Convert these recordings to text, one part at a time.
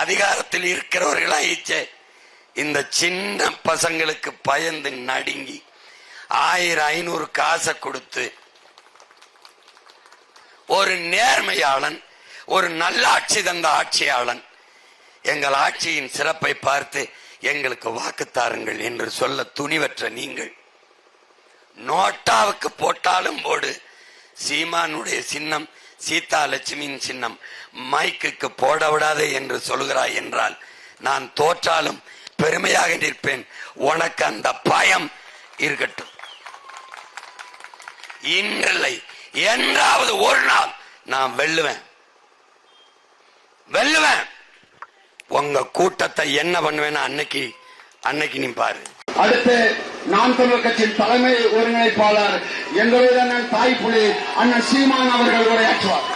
அதிகாரத்தில் இருக்கிறவர்களாயிச்சே இந்த சின்ன பசங்களுக்கு பயந்து நடுங்கி 1000-500 காசை கொடுத்து ஒரு நேர்மையாளன், ஒரு நல்லாட்சி தந்த ஆட்சியாளன் எங்கள் ஆட்சியின் சிறப்பை பார்த்து எங்களுக்கு வாக்கு தாருங்கள் என்று சொல்ல துணிவற்ற நீங்கள், நோட்டாவுக்கு போட்டாலும் போடு, சீமானுடைய சின்னம் சீதா லட்சுமியின் சின்னம் மைக்குக்கு போட விடாதே என்று சொல்கிறாய் என்றால் நான் தோற்றாலும் பெருமையாக நிற்பேன். உனக்கு அந்த பயம் இருக்கட்டும். இன்றில்லை என்றாவது ஒரு நாள் நான் வெல்லுவேன். உங்க கூட்டத்தை என்ன பண்ணுவேன்னு அன்னைக்கு நீ பாரு. அடுத்து நாம் தமிழர் கட்சியின் தலைமை ஒருங்கிணைப்பாளர் எங்களுடைய அண்ணன் தாய்ப்புலி அண்ணன் சீமான் அவர்கள் உரையாற்றுவார்.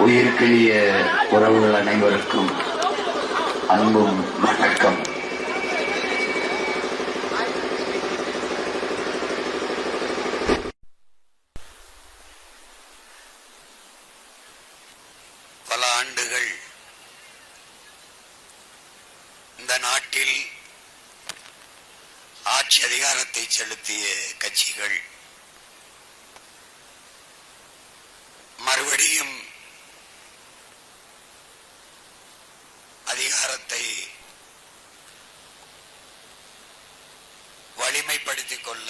உயிர்க்கிளிய உறவுகள் அனைவருக்கும் அன்பும் வணக்கம். பல ஆண்டுகள் இந்த நாட்டில் ஆட்சி அதிகாரத்தை செலுத்திய கட்சிகள் மறுபடியும் அதிகாரத்தை வலிமைப்படுத்திக் கொள்ள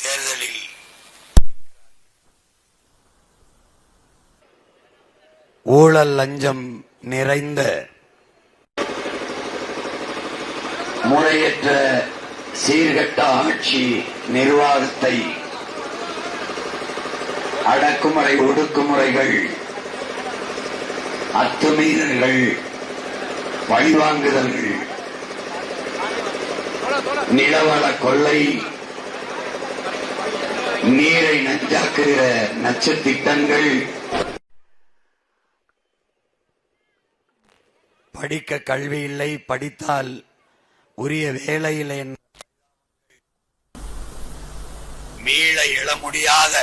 தேர்தலில் ஊழல் லஞ்சம் நிறைந்த முறையற்ற சீர்கெட்ட ஆட்சி நிர்வாகத்தை, அடக்குமுறை ஒடுக்குமுறைகள், அத்துமீறல்கள், பழிவாங்குதல்கள், நிலவள கொள்ளை, நீரை நஞ்சாக்குகிற நச்சு திட்டங்கள், படிக்க கல்வி இல்லை, படித்தால் உரிய வேலை இல்லை, மீள எழ முடியாத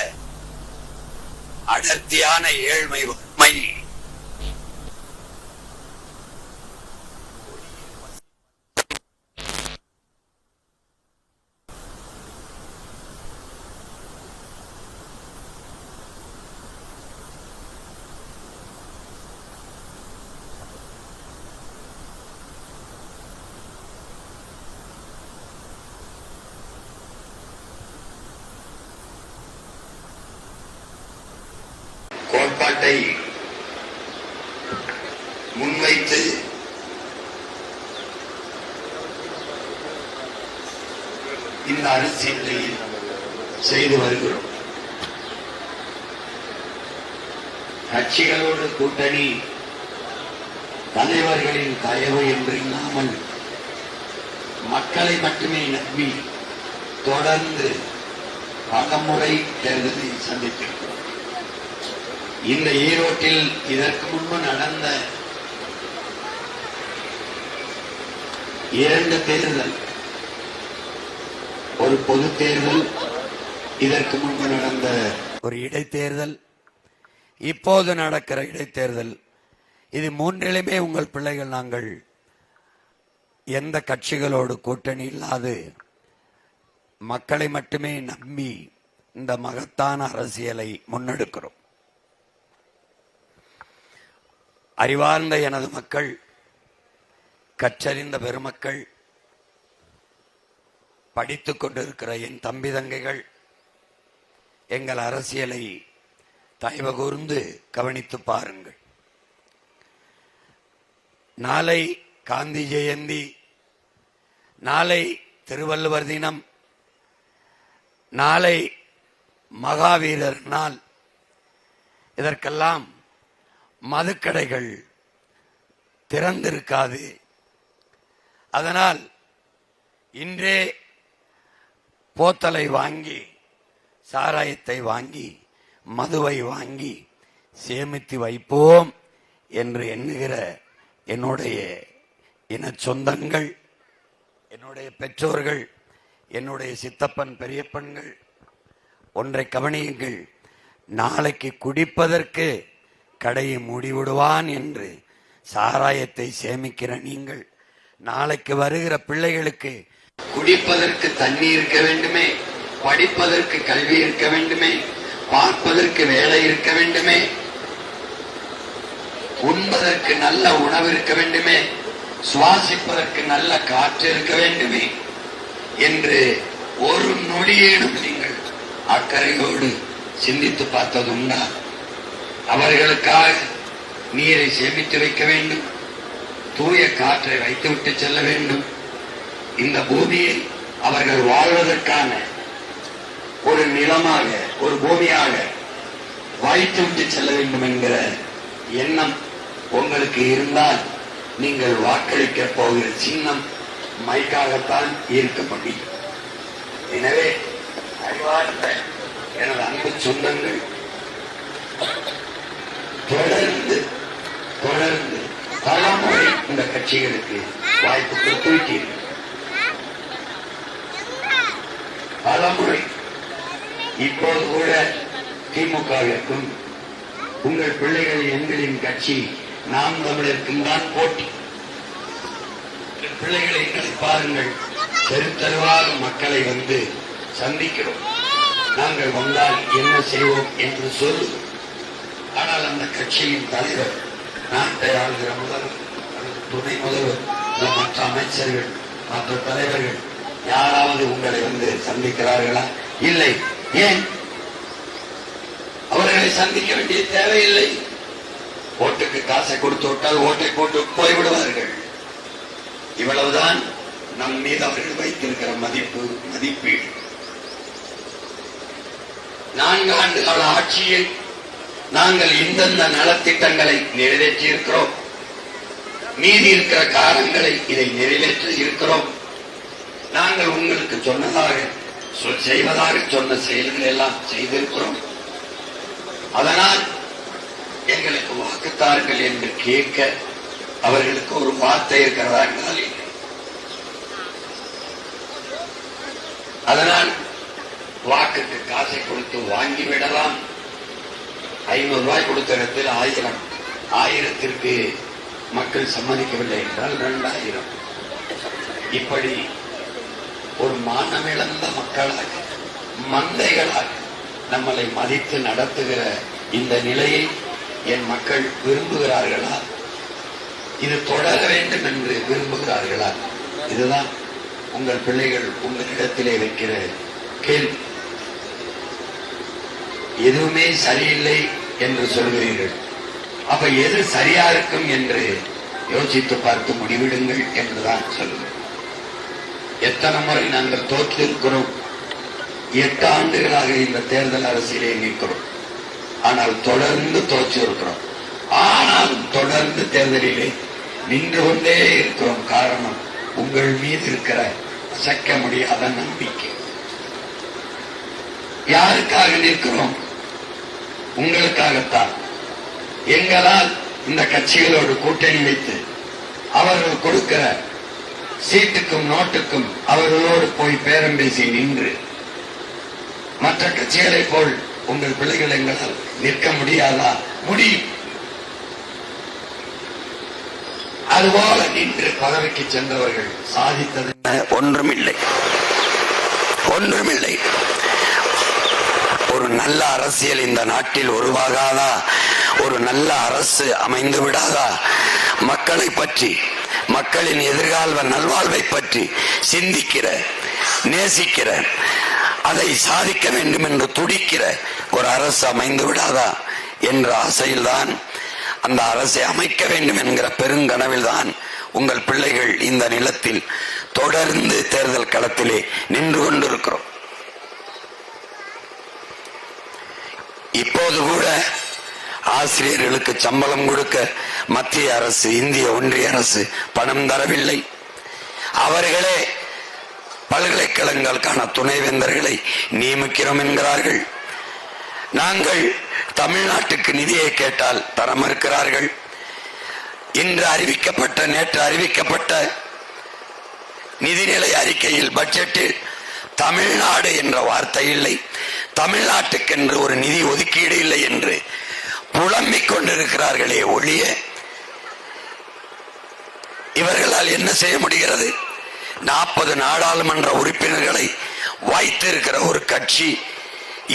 அடர்த்தியான ஏழ்மை வறுமை, கோட்பாட்டை முன்வைத்து இந்த அரசியலை செய்து வருகிறோம். கட்சிகளோடு கூட்டணி, தலைவர்களின் தயவு என்று இல்லாமல் மக்களை மட்டுமே நம்பி தொடர்ந்து பலமுறை தேர்தலை சந்தித்திருக்கிறோம். இந்த ஈரோட்டில் இதற்கு முன்பு நடந்த 2 தேர்தல், ஒரு பொது தேர்தல், இதற்கு முன்பு நடந்த ஒரு இடைத்தேர்தல், இப்போது நடக்கிற இடைத்தேர்தல், இது 3லுமே உங்கள் பிள்ளைகள் நாங்கள் எந்த கட்சிகளோடு கூட்டணி இல்லாது மக்களை மட்டுமே நம்பி இந்த மகத்தான அரசியலை முன்னெடுக்கிறோம். அறிவார்ந்த எனது மக்கள், கற்றறிந்த பெருமக்கள், படித்துக் கொண்டிருக்கிற என் தம்பி தங்கைகள், எங்கள் அரசியலை தயவு கூர்ந்து கவனித்து பாருங்கள். நாளை காந்தி ஜெயந்தி, நாளை திருவள்ளுவர் தினம், நாளை மகாவீரர் நாள். இதற்கெல்லாம் மதுக்கடைகள் திறந்திருக்காது. அதனால் இன்றே போத்தலை வாங்கி, சாராயத்தை வாங்கி, மதுவை வாங்கி சேமித்து வைப்போம் என்று எண்ணுகிற என்னுடைய இன சொந்தங்கள், என்னுடைய பெற்றோர்கள், என்னுடைய சித்தப்பன் பெரியப்பன்கள் ஒன்றை கவனியுங்கள், நாளைக்கு குடிப்பதற்கு கடையை மூடிவிடுவான் என்று சாராயத்தை சேமிக்கிற நீங்கள், நாளைக்கு வருகிற பிள்ளைகளுக்கு குடிப்பதற்கு தண்ணி இருக்க வேண்டுமே, படிப்பதற்கு கல்வி இருக்க வேண்டுமே, பார்ப்பதற்கு வேலை இருக்க வேண்டுமே, உண்பதற்கு நல்ல உணவு இருக்க வேண்டுமே, சுவாசிப்பதற்கு நல்ல காற்று இருக்க வேண்டுமே என்று ஒரு நொடியேனும் நீங்கள் அக்கறையோடு சிந்தித்து பார்த்ததுண்டா? அவர்களுக்காக நீரை சேமித்து வைக்க வேண்டும், தூய காற்றை வைத்துவிட்டு செல்ல வேண்டும், இந்த பூமியை அவர்கள் வாழ்வதற்கான ஒரு நிலமாக, ஒரு பூமியாக வைத்துவிட்டு செல்ல வேண்டும் என்கிற எண்ணம் உங்களுக்கு இருந்தால் நீங்கள் வாக்களிக்க போகிற சின்னம் மைக்காகத்தான் இருக்க முடியும். எனவே அறிவார்ந்த எனது அன்பு சொந்தங்கள், தொடர்ந்து பலமுறை இந்த கட்சிகளுக்கு வாய்ப்பு கொடுத்துவிட்டீர்கள். பலமுறை இப்போது கூட திமுகவிற்கும் உங்கள் பிள்ளைகள் எங்களின் கட்சி நாம் தமிழருக்கும் தான் போட்டி. பிள்ளைகளை எங்களை பாருங்கள், தெருத்தருவாக மக்களை வந்து சந்திக்கிறோம். நாங்கள் வந்தால் என்ன செய்வோம் என்று சொல்லுவோம். ஆனால் அந்த கட்சியின் தலைவர், நாட்டை ஆளுகிற முதல்வர், துணை முதல்வர், மற்ற அமைச்சர்கள், மற்ற தலைவர்கள் யாராவது உங்களை வந்து சந்திக்கிறார்களா? இல்லை. ஏன்? அவர்களை சந்திக்க வேண்டிய தேவையில்லை. ஓட்டுக்கு காசை கொடுத்து விட்டால் ஓட்டை போட்டு போய்விடுவார்கள். இவ்வளவுதான் நம் மீது அவர்கள் வைத்திருக்கிற மதிப்பீடு. 4 ஆண்டு கால ஆட்சியில் நாங்கள் இந்தந்த நலத்திட்டங்களை நிறைவேற்றி இருக்கிறோம், மீதி இருக்கிற காலங்களை இதை நிறைவேற்றி இருக்கிறோம். நாங்கள் உங்களுக்கு செய்வதாக சொன்ன செயல்கள் எல்லாம் செய்திருக்கிறோம். அதனால் எங்களுக்கு வாக்குத்தார்கள் என்று கேட்க அவர்களுக்கு ஒரு வார்த்தை இருக்கிறதா என்றால் இல்லை. அதனால் வாக்குக்கு காசை கொடுத்து வாங்கிவிடலாம். 500 ரூபாய் கொடுத்த இடத்தில் 1000, 1000த்திற்கு மக்கள் சம்மதிக்கவில்லை என்றால் 2000. இப்படி ஒரு மானமிழந்த மக்களாக, மந்தைகளாக நம்மளை மதித்து நடத்துகிற இந்த நிலையை என் மக்கள் விரும்புகிறார்களா? இது தொடர வேண்டும் என்று விரும்புகிறார்களா? இதுதான் உங்கள் பிள்ளைகள் உங்களிடத்திலே வைக்கிற கேள்வி. எதுவுமே சரியில்லை என்று சொல்கிறீர்கள். அப்ப எது சரியா இருக்கும் என்று யோசித்து பார்த்து முடிவிடுங்கள் என்றுதான் சொல்லுங்கள். எத்தனை முறை நாங்கள் தோற்றிருக்கிறோம். 8 ஆண்டுகளாக இந்த தேர்தல் அரசியலே நிற்கிறோம். ஆனால் தொடர்ந்து தோற்று இருக்கிறோம். ஆனாலும் தொடர்ந்து தேர்தலிலே நின்று கொண்டே இருக்கிறோம். காரணம், உங்கள் மீது இருக்கிற அசைக்க முடியாத நம்பிக்கை. யாருக்காக நிற்கிறோம்? உங்களுக்காகத்தான். எங்களால் இந்த கட்சிகளோடு கூட்டணி வைத்து அவர்கள் கொடுக்கிற சீட்டுக்கும் நோட்டுக்கும் அவர்களோடு போய் பேரம் பேசி நின்று மற்ற கட்சிகளை போல் உங்கள் பிள்ளைகள் எங்களால் நிற்க முடியாதா? முடியும். அதுபோல நின்று பதவிக்கு சென்றவர்கள் சாதித்தது ஒன்றுமில்லை. ஒரு நல்ல அரசியல் இந்த நாட்டில் உருவாகாதா? ஒரு நல்ல அரசு அமைந்து விடாதா? மக்களை பற்றி, மக்களின் எதிர்கால நல்வாழ்வை பற்றி சிந்திக்கிற, நேசிக்கிற, அதை சாதிக்க வேண்டும் என்று துடிக்கிற ஒரு அரசு அமைந்து விடாதா என்ற ஆசையில்தான், அந்த அரசை அமைக்க வேண்டும் என்கிற பெருங்கனவில் தான் உங்கள் பிள்ளைகள் இந்த நிலத்தில் தொடர்ந்து தேர்தல் களத்திலே நின்று கொண்டிருக்கிறோம். இப்போது கூட ஆசிரியர்களுக்கு சம்பளம் கொடுக்க மத்திய அரசு, இந்திய ஒன்றிய அரசு பணம் தரவில்லை. அவர்களே பல்கலைக்கழகங்களுக்கான துணைவேந்தர்களை நியமிக்கிறோம் என்கிறார்கள். நாங்கள் தமிழ்நாட்டுக்கு நிதியை கேட்டால் தர மறுக்கிறார்கள். நேற்று அறிவிக்கப்பட்ட நிதிநிலை அறிக்கையில், பட்ஜெட்டில் தமிழ்நாடு என்ற வார்த்தை இல்லை, தமிழ்நாட்டுக்கென்று ஒரு நிதி ஒதுக்கீடு இல்லை என்று புலம்பிக் கொண்டிருக்கிறார்களே ஒழிய இவர்களால் என்ன செய்ய முடிகிறது? 40 நாடாளுமன்ற உறுப்பினர்களை வைத்திருக்கிற ஒரு கட்சி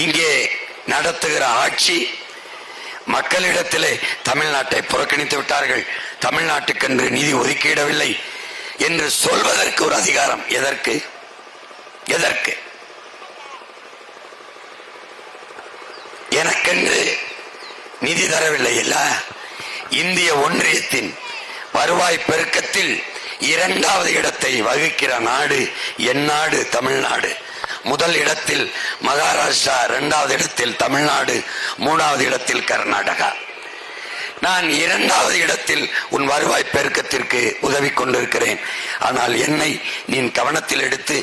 இங்கே நடத்துகிற ஆட்சி மக்களிடத்திலே தமிழ்நாட்டை புறக்கணித்து விட்டார்கள், தமிழ்நாட்டுக்கென்று நிதி ஒதுக்கிடவில்லை என்று சொல்வதற்கு ஒரு அதிகாரம் எதற்கு? எதற்கு? எனக்கென்று நிதி தரவில்லை இல்ல. இந்திய ஒன்றியத்தின் வருவாய் பெருக்கத்தில் 2வது இடத்தை வகிக்கிற நாடு என் நாடு தமிழ்நாடு. முதல் இடத்தில் மகாராஷ்டிரா, 2வது இடத்தில் தமிழ்நாடு, 3வது இடத்தில் கர்நாடகா. நான் 2வது இடத்தில் உன் வருவாய் பெருக்கத்திற்கு உதவி கொண்டிருக்கிறேன். ஆனால் என்னை நீ கவனத்தில் எடுத்து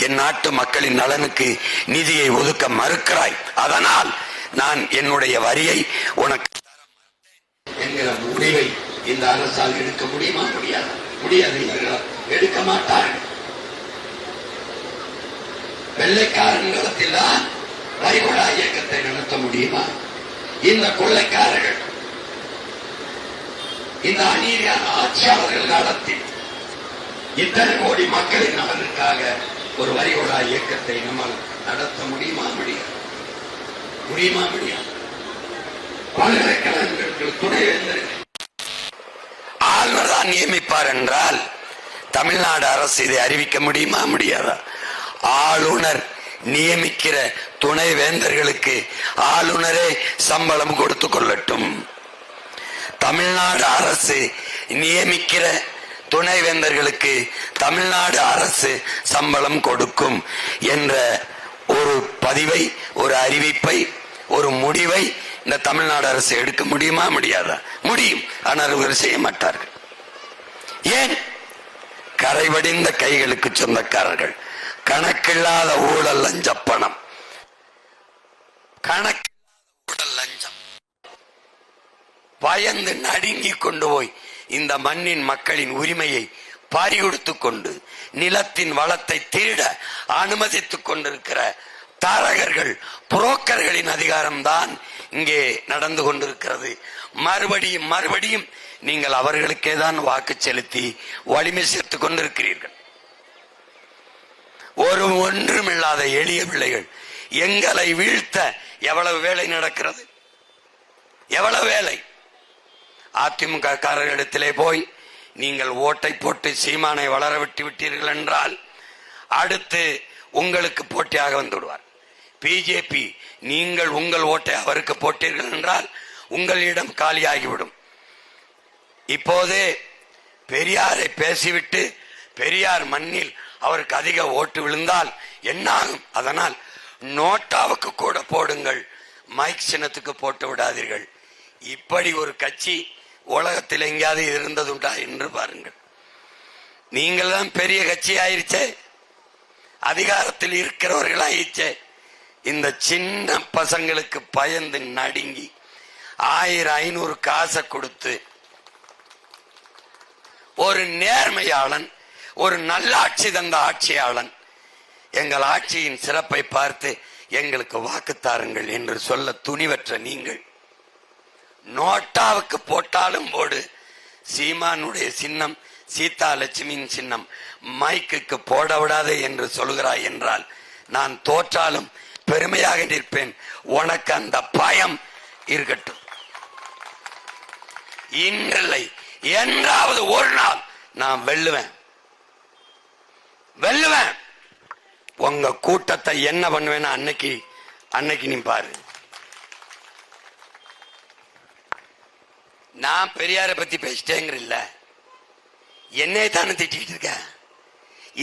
என் நாட்டு மக்களின் நலனுக்கு நிதியை ஒதுக்க மறுக்கிறாய். அதனால் நான் என்னுடைய வரியை உனக்கு என்கிற முடிவை இந்த அரசால் எடுக்க முடியுமா? முடியாது. முடியாது. எடுக்க மாட்டார்கள். வெள்ளைக்காரன் வரிகொடா இயக்கத்தை நடத்த முடியுமா? இந்த கொள்ளைக்காரர்கள், இந்த அநீதியான ஆட்சியாளர்கள் காலத்தில் இத்தனை கோடி மக்களின் நலனுக்காக ஒரு வரிகொடா இயக்கத்தை நம்மால் நடத்த முடியுமா? முடியாது. முடியுமா? முடியாது. பல்கலைக்கழகங்களுக்கு துணைவேந்தர்கள் ஆளுநர் தான் நியமிப்பார் என்றால் தமிழ்நாடு அரசு இதை அறிவிக்க முடியுமா? முடியாதா? ஆளுநர் நியமிக்கிற துணைவேந்தர்களுக்கு ஆளுநரே சம்பளம் கொடுத்து கொள்ளட்டும். தமிழ்நாடு அரசு நியமிக்கிற துணைவேந்தர்களுக்கு தமிழ்நாடு அரசு சம்பளம் கொடுக்கும் என்ற ஒரு பதிவை, ஒரு அறிவிப்பை, ஒரு முடிவை இந்த தமிழ்நாடு அரசு எடுக்க முடியுமா? முடியாதா? முடியும். ஆனால் இவர்கள் செய்ய மாட்டார்கள். ஏன்? கரைவடிந்த கைகளுக்கு சொந்தக்காரர்கள். கணக்கில்லாத ஊழல், லஞ்ச பணம், கணக்கில்லாத ஊழல், லஞ்சம். பயந்து நடுங்கி கொண்டு போய் இந்த மண்ணின் மக்களின் உரிமையை பறிகொடுத்துக் கொண்டு நிலத்தின் வளத்தை திருட அனுமதித்துக் கொண்டிருக்கிற தரகர்கள், புரோக்கர்களின் அதிகாரம்தான் இங்கே நடந்து கொண்டிருக்கிறது. மறுபடியும் மறுபடியும் நீங்கள் அவர்களுக்கே தான் வாக்கு செலுத்தி வலிமை சேர்த்துக் கொண்டிருக்கிறீர்கள். ஒரு ஒன்றுமில்லாத எளிய பிள்ளைகள் எங்களை வீழ்த்த எவ்வளவு வேலை நடக்கிறது? எவ்வளவு வேலை? அதிமுக காரர்களிடத்திலே போய் நீங்கள் ஓட்டை போட்டு சீமானை வளர விட்டு விட்டீர்கள் என்றால் அடுத்து உங்களுக்கு போட்டியாக வந்து விடுவார். பிஜேபி நீங்கள் உங்கள் ஓட்டை அவருக்கு போட்டீர்கள் என்றால் உங்களிடம் காலியாகிவிடும். இப்போதே பெரியாரை பேசிவிட்டு பெரியார் மண்ணில் அவருக்கு அதிக ஓட்டு விழுந்தால் என்ன ஆகும்? அதனால் நோட்டாவுக்கு கூட போடுங்கள், மைக் சின்னத்துக்கு போட்டு விடாதீர்கள். இப்படி ஒரு கட்சி உலகத்தில் எங்கேயாவது இருந்ததுண்டா என்று பாருங்கள். நீங்கள் தான் பெரிய கட்சி ஆயிருச்சே, அதிகாரத்தில் இருக்கிறவர்கள் ஆயிடுச்சே. இந்த சின்ன பசங்களுக்கு பயந்து நடுங்கி 1000-500 காசை கொடுத்து ஒரு நேர்மையாளன், ஒரு நல்லாட்சி தந்த ஆட்சியாளன் எங்கள் ஆட்சியின் சிறப்பை பார்த்து எங்களுக்கு வாக்கு தாருங்கள் என்று சொல்ல துணிவற்ற நீங்கள் நோட்டாவுக்கு போட்டாலும் போடு, சீமானுடைய சின்னம், சீதா லட்சுமியின் சின்னம் மைக்குக்கு போட விடாதே என்று சொல்கிறாய் என்றால் நான் தோற்றாலும் பெருமையாக நிற்பேன். உனக்கு அந்த பயம் இருக்கட்டும். இன்றில்லை என்றாவது ஒரு நாள் நான் வெல்லுவேன். உங்க கூட்டத்தை என்ன பண்ணுவேன்னு அன்னைக்கு நீ பாரு. நான் பெரியாரை பத்தி பேசிட்டேங்கிற இல்ல, என்னை தானே திட்டிட்டு இருக்க.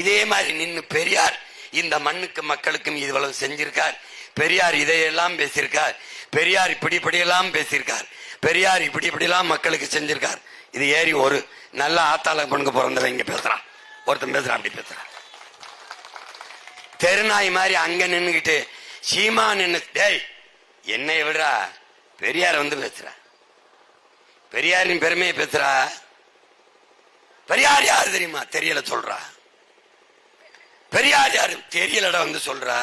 இதே மாதிரி நின்னு பெரியார் இந்த மண்ணுக்கு மக்களுக்கும் இவ்வளவு செஞ்சிருக்கார், பெரியார் இதையெல்லாம் பேசியிருக்கார், பெரியார் இப்படியெல்லாம் பேசியிருக்கார், பெரியார் இப்படியெல்லாம் மக்களுக்கு செஞ்சிருக்கார். இது ஏறி ஒரு நல்ல ஆத்தாள பொண்ணுக்கு பிறந்தவன் இங்க பேசுறான், ஒருத்தன் பேசுறான், அப்படி பேசுறான். தெருநாய் மாதிரி அங்க நின்னுகிட்டு சீமா நின்னு, டேய் என்னை விடுறா, பெரியார் வந்து பேசுற, பெரியாரின் பெருமையை பேசுறா. பெரியார் யாரு தெரியுமா? தெரியல சொல்றா. பெரியார் யாரு தெரியலடா வந்து சொல்றா.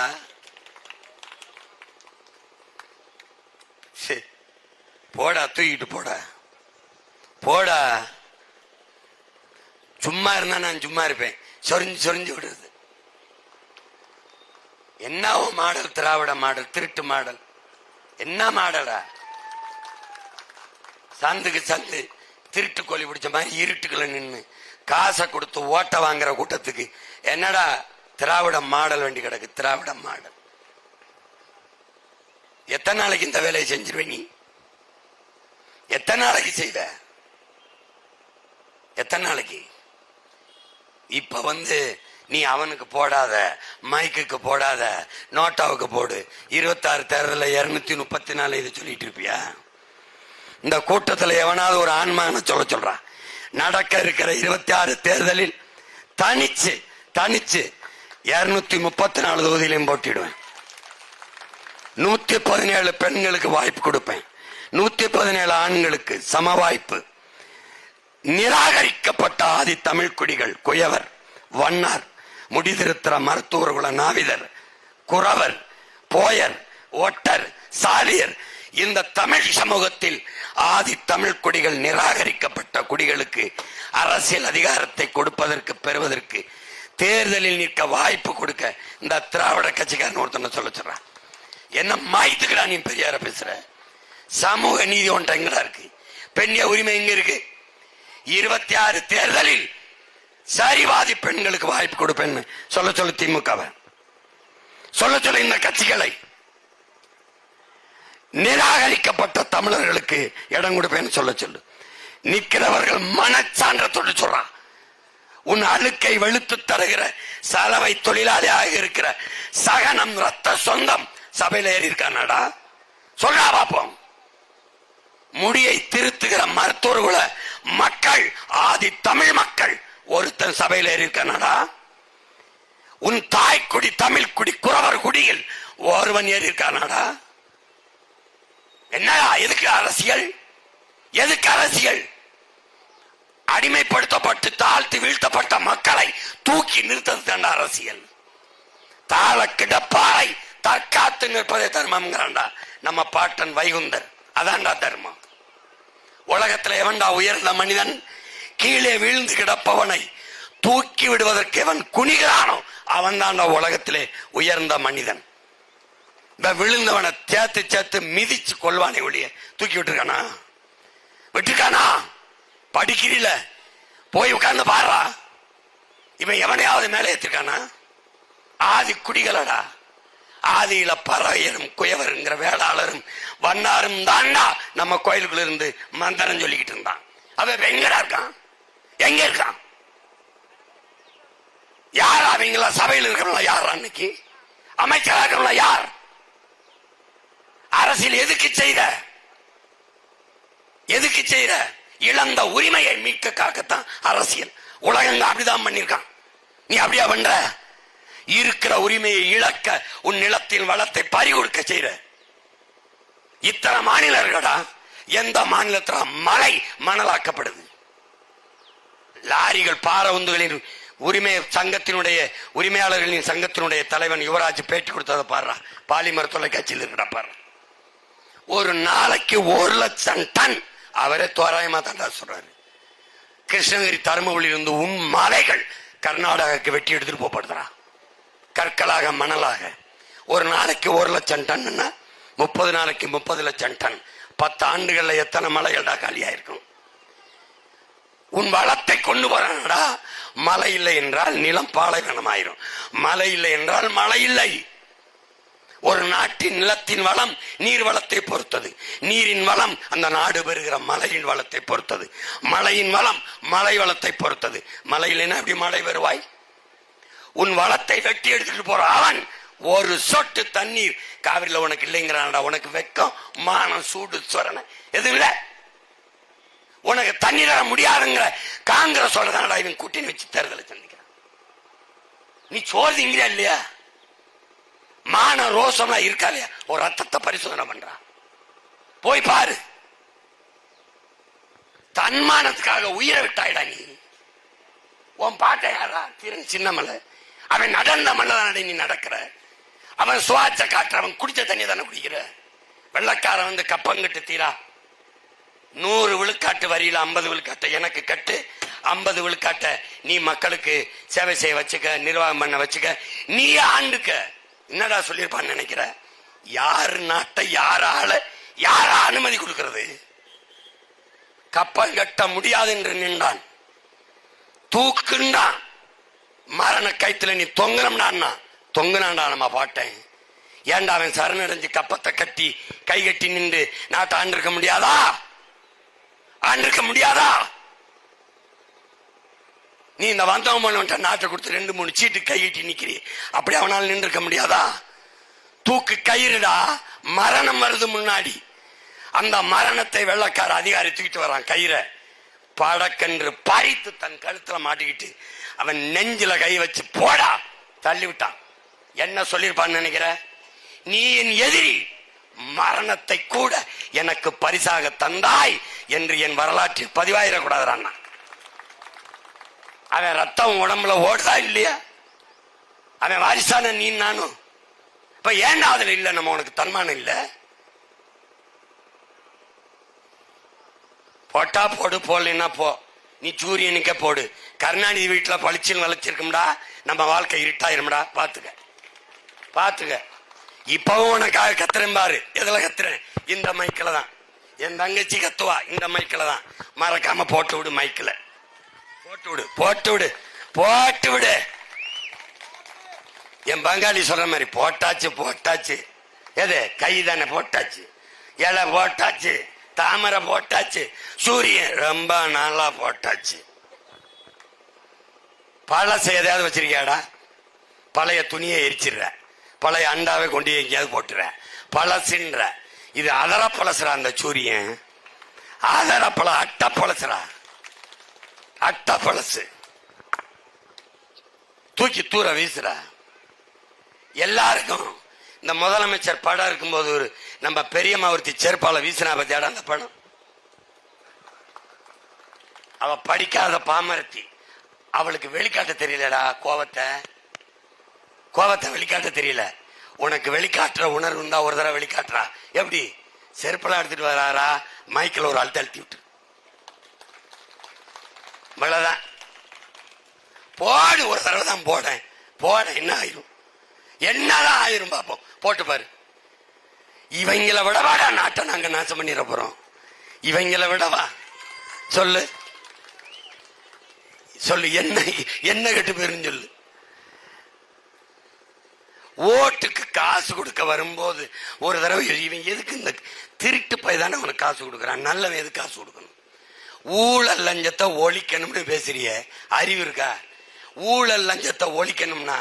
போடா, தூக்கிட்டு போடா போடா. சும்மா இருந்தா நான் சும்மா இருப்பேன். சொரிஞ்சு சொரிஞ்சு விடுறது. என்ன மாடல்? திராவிட மாடல், திருட்டு மாடல். என்ன மாடலா? சந்துக்கு சந்து திருட்டு கோழி பிடிச்ச மாதிரி இருட்டுக்குள்ள நின்று காசை கொடுத்து ஓட்ட வாங்குற கூட்டத்துக்கு என்னடா திராவிட மாடல் வேண்டி கிடக்கு? திராவிட மாடல். எத்தனை நாளைக்கு இந்த வேலையை செஞ்சிருவே? நீ எத்தனை நாளைக்கு செய்வ? எத்தனை நாளைக்கு? இப்ப வந்து நீ அவனுக்கு போடாத, மைக்குக்கு போடாத, நோட்டாவுக்கு போடு. 26 தேர்தலில் 234 இது சொல்லிட்டு இருப்பியா? இந்த கூட்டத்தில் எவனாவது ஒரு ஆன்மான சொல்றான்? நடக்க இருக்கிற 26 தேர்தலில் தனிச்சு 234 தொகுதியிலையும் போட்டிடுவேன். 117 பெண்களுக்கு வாய்ப்பு கொடுப்பேன். 117 ஆண்களுக்கு சம வாய்ப்பு. நிராகரிக்கப்பட்ட ஆதி தமிழ் குடிகள், குயவர், வண்ணார், முடிதிருத்திர மருத்துவர் குல நாவிதர், குறவர், போயர், ஒட்டர், சாலியர், இந்த தமிழ் சமூகத்தில் ஆதி தமிழ் குடிகள், நிராகரிக்கப்பட்ட குடிகளுக்கு அரசியல் அதிகாரத்தை கொடுப்பதற்கு, பெறுவதற்கு தேர்தலில் நிற்க வாய்ப்பு கொடுக்க இந்த திராவிட கட்சிக்காரன் ஒருத்தனை சொல்லிச்சுறான். என்ன மாய்த்துக்கடா நீ பெரியார பேசுற? சமூக நீதி ஒன்ற எங்கடா இருக்கு? பெண்ணிய உரிமை எங்க இருக்கு? 26 தேர்தலில் சரிவாதி பெண்களுக்கு வாய்ப்பு கொடுப்பேன் சொல்ல திமுகவை சொல்ல இந்த கட்சிகளை. நிராகரிக்கப்பட்ட தமிழர்களுக்கு இடம் கொடுப்பேன்னு சொல்லு. நிற்கிறவர்கள் மனச்சான்றத்தோடு சொல்றான். உன் அழுக்கை வெளுத்து தருகிற சலவை தொழிலாளியாக இருக்கிற சகனம் ரத்த சொந்தம் சபையில் ஏறி இருக்கானடா? சொல்லா பாப்போம். முடியை திருத்துகிற மருத்துவர்குல மக்கள், ஆதி தமிழ் மக்கள் ஒருத்தன் சபையில் ஏறி இருக்கானடா? உன் தாய்க்குடி தமிழ் குடி குறவர் குடியில் ஒருவன் ஏறி இருக்கானடா? என்னடா? எதுக்கு அரசியல்? எதுக்கு அரசியல்? அடிமைப்படுத்தப்பட்டு தாழ்த்தி வீழ்த்தப்பட்ட மக்களை தூக்கி நிறுத்தது அரசியல். தாழ கிடப்பாறை தற்காத்து நிற்பதே தர்மம்ங்கிறான்டா நம்ம பாட்டன் வைகுந்தர். அதான்டா தர்மம். உலகத்தில் எவன்டா உயர்ந்த மனிதன்? கீழே வீழ்ந்து கிடப்பவனை தூக்கி விடுவதற்கு எவன் குனிகிறானோ அவன் தான்டா உலகத்திலே உயர்ந்த மனிதன். இந்த விழுந்தவனை சேர்த்து சேர்த்து மிதிச்சு கொள்வானே ஒழிய தூக்கி விட்டுருக்கானா? விட்டுருக்கானா? படிக்கிறீல போய் உட்கார்ந்து பாடுறா. இவன் எவனையாவது மேலே ஏத்திருக்கானா? ஆதி குடிகளடா. ஆதியில பறையரும் குயவருங்கிற வேளாளரும் வண்ணாரும் தாண்டா நம்ம கோயிலுக்குள்ள இருந்து மந்திரம் சொல்லிக்கிட்டு இருந்தான். அவன் எங்கடா இருக்கான்? எங்க இருக்கான்? யார் அவங்களா? சபையில் இருக்கிறவங்களா யார்? அன்னைக்கு அமைச்சராக இருக்கிறவங்களா யார்? அரசியல் எதுக்கு செய்த? எதுக்கு செய்த? இழந்த உரிமையை மீட்க காக்கத்தான் அரசியல். உலகங்க அப்படிதான் பண்ணிருக்கான். நீ அப்படியா பண்ற? இருக்கிற உரிமையை இழக்க உன் நிலத்தின் வளத்தை பறிகொடுக்க செய்ற. இத்தனை மாநிலம் இருக்கடா. எந்த மாநிலத்தில் மலை மணலாக்கப்படுது? லாரிகள் பாரவுந்துகளின் உரிமை சங்கத்தினுடைய உரிமையாளர்களின் சங்கத்தினுடைய தலைவன் யுவராஜ் பேட்டி கொடுத்ததை பாடுறா. பாலிமர் தொலைக்காட்சியில் இருக்கடா பாரு. ஒரு நாளைக்கு 1,00,000 டன் அவரே தோராயமா தாண்டா சொல்றாரு. கிருஷ்ணகிரி தருமபுரியில் இருந்து உன் மலைகள் கர்நாடகாவுக்கு வெட்டி எடுத்துட்டு போப்படுறா. கற்களாக மணலாக ஒரு நாளைக்கு 1,00,000 டன்னா 30 நாளைக்கு 30 லட்சம் டன். 10 ஆண்டுகள்ல எத்தனை மலைகள்டா காலியாயிருக்கும்? உன் வளத்தை கொண்டு போறானடா. மழை இல்லை என்றால் நிலம் பாலைவனம் ஆயிரும். மழை இல்லை என்றால் மழை இல்லை. ஒரு நாட்டின் நிலத்தின் வளம் நீர் வளத்தை பொறுத்தது. நீரின் வளம் அந்த நாடு பெறுகிற மழையின் வளத்தை பொறுத்தது. மழையின் வளம் மழை வளத்தை பொறுத்தது. மழை இல்லைன்னா எப்படி மழை வருவாய்? உன் வளத்தை வெட்டி எடுத்துட்டு போற அவன் ஒரு சொட்டு தண்ணீர் காவிரியில உனக்கு இல்லைங்கிறான்டா. உனக்கு வெக்கம், மானம், சூடு, சொரணை எதுவும் இல்ல. உனக்கு தண்ணீர் தர முடியாதுங்கிற காங்கிரஸ் சொல்றதானடா இவன் கூட்டணி வச்சு தேர்தலை சந்திக்கிறான். நீ சோர்ந்தீங்களா இல்லையா? மான ரோசம்லாம் இருக்கா இல்லையா? ஒரு ரத்தத்தை பரிசோதனை பண்றா. போய் பாரு. தன்மானத்துக்காக உயிரை விட்டாயிடா நீ. உன் பாட்டை யாரா? சின்னமலை அவன் நடந்த மண்ணதானே நீ நடக்கிற. அவன் சுவாச்ச காற்று, அவன் குடிச்ச தண்ணி தானே குடிக்கிற. வெள்ளக்காரன் வந்து கப்பங்கிட்டு தீரா 100 விழுக்காட்டு வரியில 50 விழுக்காட்டை எனக்கு கட்டு, 50 விழுக்காட்டை நீ மக்களுக்கு சேவை செய்ய வச்சுக்க, நிர்வாகம் பண்ண வச்சுக்க, நீ ஆண்டுக்க. என்னடா சொல்லியிருப்பான்னு நினைக்கிற? யாரு நாட்டை யாரால யார அனுமதி கொடுக்கிறது? கப்பல் கட்ட முடியாது என்று நின்றான், தூக்குண்டான், மரண கைத்துல நீ தொங்கணும்னா தொங்குனான்டா நம்ம பாட்டேன். ஏன்டா அவன் சரணடைஞ்சு கப்பத்தை கட்டி கை கட்டி நின்று நாட்டை ஆண்டிருக்க முடியாதா? ஆண்டிருக்க முடியாதா? நீ இந்த வந்தவன் நாட்டை கொடுத்து 2-3 சீட்டு கை கட்டி நிக்கிறீ, அப்படி அவனால் நின்றுக்க முடியாதா? தூக்கு கயிறுடா, மரணம் வருது முன்னாடி. அந்த மரணத்தை வெள்ளக்கார அதிகாரி தூக்கிட்டு வரான். கயிறை படக்கென்று பறித்து தன் கழுத்துல மாட்டிக்கிட்டு அவன் நெஞ்சில கை வச்சு போடா தள்ளி விட்டான். என்ன சொல்லிருப்பான்னு நினைக்கிற? நீ என் எதிரி, மரணத்தை கூட எனக்கு பரிசாக தந்தாய் என்று என் வரலாற்றில் பதிவாயிடக்கூடாது. அவன் ரத்தம் உடம்புல ஓடுதா இல்லையா? அவன் வாரிசான நீ நானும். இப்ப ஏன்டா அதுல இல்ல நம்ம உனக்கு தன்மானம் இல்ல? போட்டா போடு, போடலன்னா போ. நீ சூரியனுக்கே போடு. கருணாநிதி வீட்டுல பளிச்சுன்னு வளைச்சிருக்கும்டா, நம்ம வாழ்க்கை இருட்டாயிரும்டா. பாத்துக்க பாத்துக்க. இப்பவும் உனக்காக கத்துறேன் பாரு. எதுல கத்துறேன்? இந்த மைக்கில தான். என் தங்கச்சி கத்துவா இந்த மைக்கில தான். மறக்காம போட்டு விடு, மைக்கில போட்டு விடு, போட்டு விடு, போட்டு விடு. என் பங்காளி சொல்ற மாதிரி போட்டாச்சு போட்டாச்சு. எது கை தானே போட்டாச்சு, இலை போட்டாச்சு, தாமரை போட்டாச்சு, சூரியன் ரொம்ப நாளா போட்டாச்சு. பழசை எதையாவது வச்சிருக்கியாடா? பழைய துணியை எரிச்சிடுற, பழைய அண்டாவை கொண்டு எங்கேயாவது போட்டுற, பழசுன்ற. இது அதர பழசுறா. அந்த சூரியன் அதர பழ அட்ட பழசுறா, அட்ட பழசு. தூக்கி தூர வீசுற. எல்லாருக்கும் இந்த முதலமைச்சர் படம் இருக்கும்போது ஒரு நம்ம பெரியம்மா ஒருத்தி செருப்பால வீசினா பத்தியாடா அந்த படம். அவ படிக்காத பாமரத்தி, அவளுக்கு வெளிக்காட்ட தெரியலடா கோவத்தை. கோவத்தை வெளிக்காட்ட தெரியல. உனக்கு வெளிக்காட்டுற உணர்வு இருந்தா ஒரு தடவை வெளிக்காட்டுறா. எப்படி? செருப்பெல்லாம் எடுத்துட்டு வராரா, மைக்கில் ஒரு அழுத்த அழுத்தி விட்டு இவ்வளவுதான். போடு, ஒரு தடவை தான் போடேன். போட என்ன ஆயிரும்? என்னதான் ஆயிரும் பாப்போம். போட்டு பாரு. இவங்களை விடவாடா நாட்டை நாங்க நாசம் பண்ணிட போறோம். இவங்களை விடவா? சொல்லு சொல்லு. என்ன என்ன கெட்டு போயிருந்து சொல்லு. ஓட்டுக்கு காசு கொடுக்க வரும்போது ஒரு தடவை இவன் எதுக்கு இந்த திருட்டு போய் தானே அவனுக்கு காசு கொடுக்குறான், நல்லவன் எதுக்கு காசு கொடுக்கணும்? ஊழல் லஞ்சத்தை ஒழிக்கணும்னு பேசுறிய, அறிவு இருக்கா? ஊழல் லஞ்சத்தை ஒழிக்கணும்னா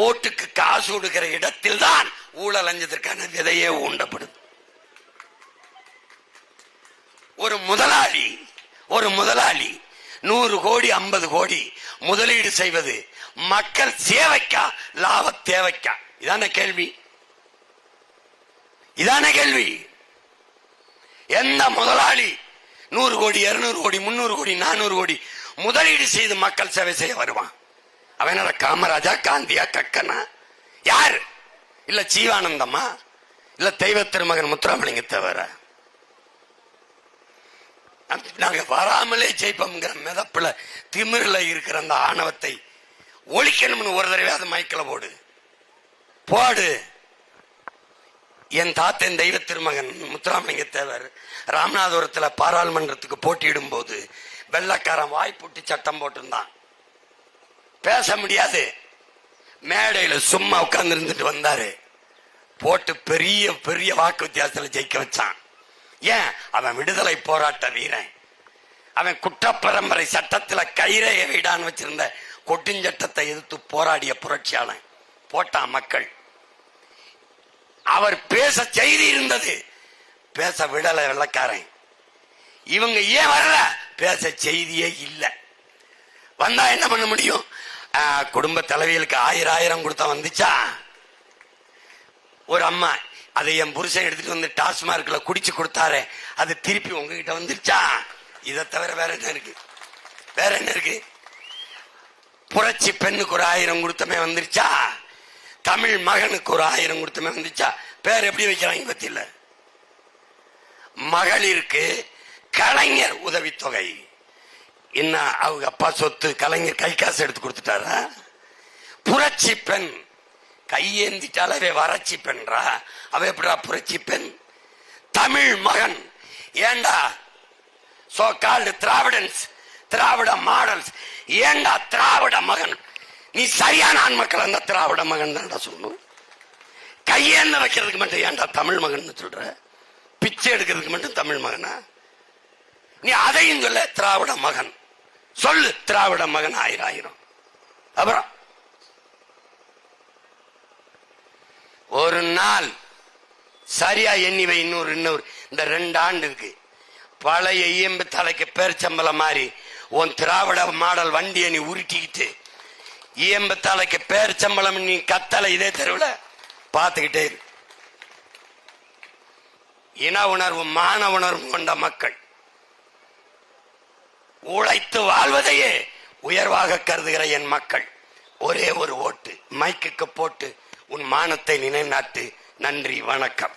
ஓட்டுக்கு காசு கொடுக்கிற இடத்தில் தான் ஊழல் லஞ்சத்திற்கான விதையே ஊண்டப்படுது. ஒரு முதலாளி 100 கோடி 50 கோடி முதலீடு செய்வது மக்கள் சேவைக்கா லாப தேவைக்கா? இதான கேள்வி. இதான கேள்வி. எந்த முதலாளி 100 கோடி 200 கோடி 300 கோடி 400 கோடி முதலீடு செய்து மக்கள் சேவை செய்ய வருவான்? அவனோட காமராஜா, காந்தியா, கக்கனா? யாரு? இல்ல ஜீவானந்தமா? இல்ல தெய்வ திருமகன் முத்துராமலிங்க தேவரா? நாங்க வராமலே ஜெயிப்போம்ங்கிற மிதப்புல திமிரில் இருக்கிற அந்த ஆணவத்தை ஒழிக்கணும்னு ஒரு தடவை அது மைக்கில் போடு. என் தாத்தன் தெய்வ திருமகன் முத்துராமலிங்க தேவர் ராமநாதபுரத்தில் பாராளுமன்றத்துக்கு போட்டியிடும் போது வெள்ளக்காரன் வாய்ப்புட்டி சட்டம் போட்டிருந்தான். பேச முடியாது. மேடையில சும்மா உட்கார்ந்து இருந்துட்டு வந்தாரு. போட்டு பெரிய பெரிய வாக்கு வித்தியாசத்தில் ஜெயிக்க வச்சான். ஏன்? அவன் விடுதலை போராட்ட வீரன். அவன் குற்றப்பரம்பரை சட்டத்தில் கைரேகை விடான்னு வச்சிருந்த கொட்டுஞ்சட்டத்தை எதிர்த்து போராடிய புரட்சியாளன். போட்டான் மக்கள். அவர் பேச செய்தி இருந்தது, பேச விடலை வெள்ளக்காரன். இவங்க ஏன் வரல? பேச செய்தியே இல்லை. வந்தா என்ன பண்ண முடியும்? குடும்ப தலைவிகளுக்கு 1000 கொடுத்தா வந்துச்சா? ஒரு அம்மா அதை என் புருஷன் எடுத்துட்டு வந்து டாஸ்மார்க்ல குடிச்சு கொடுத்தாரு, அது திருப்பி உங்ககிட்ட வந்துருச்சா? இதை தவிர வேற என்ன இருக்கு? வேற என்ன இருக்கு? புரட்சி பெண்ணுக்கு ஒரு 1000 கொடுத்தமே வந்துருச்சா? தமிழ் மகனுக்கு ஒரு 1000 கொடுத்தமே வந்துச்சா? பேர் எப்படி வைக்கிறாங்க பத்தியில? மகளிருக்கு கலைஞர் உதவித்தொகை. என்ன அவங்க அப்பா சொத்து கலைஞர் கை காசு எடுத்து கொடுத்துட்டாரா? புரட்சி பெண் கையேந்திட்டாலே வறட்சி பெண்றா, அவ எப்படா புரட்சி பெண்? தமிழ் மகன் ஏண்டா சோ கால்டு திராவிடன்ஸ், திராவிட மாடல்ஸ், ஏண்டா திராவிட மகன்? நீ சரியான ஆண் மக்கள் அந்த திராவிட மகன் தான் சொல்லணும். கையேந்த வைக்கிறதுக்கு மட்டும் ஏண்டா தமிழ் மகன் சொல்ற? பிச்சை எடுக்கிறதுக்கு மட்டும் தமிழ் மகனா? நீ அதையும் சொல்ல திராவிட மகன் சொல்லு. திராவிட மகன் 1000. அப்புறம் ஒரு நாள் சரியா எண்ணிவை. இன்னொரு இந்த 2 ஆண்டுக்கு பழைய இயம்பு தலைக்கு பேர்ச்சம்பளம் மாதிரி உன் திராவிட மாடல் வண்டியை நீ உருட்டிக்கிட்டு இயம்பு தலைக்கு பேர்ச்சம்பளம் நீ கத்தலை இதே தெருவில் பார்த்துக்கிட்டே இரு. இன உணர்வு மான உணர்வு கொண்ட மக்கள் உழைத்து வாழ்வதையே உயர்வாக கருதுகிற என் மக்கள் ஒரே ஒரு ஓட்டு மைக்குக்கு போட்டு உன் மானத்தை நினைநாட்டு. நன்றி, வணக்கம்.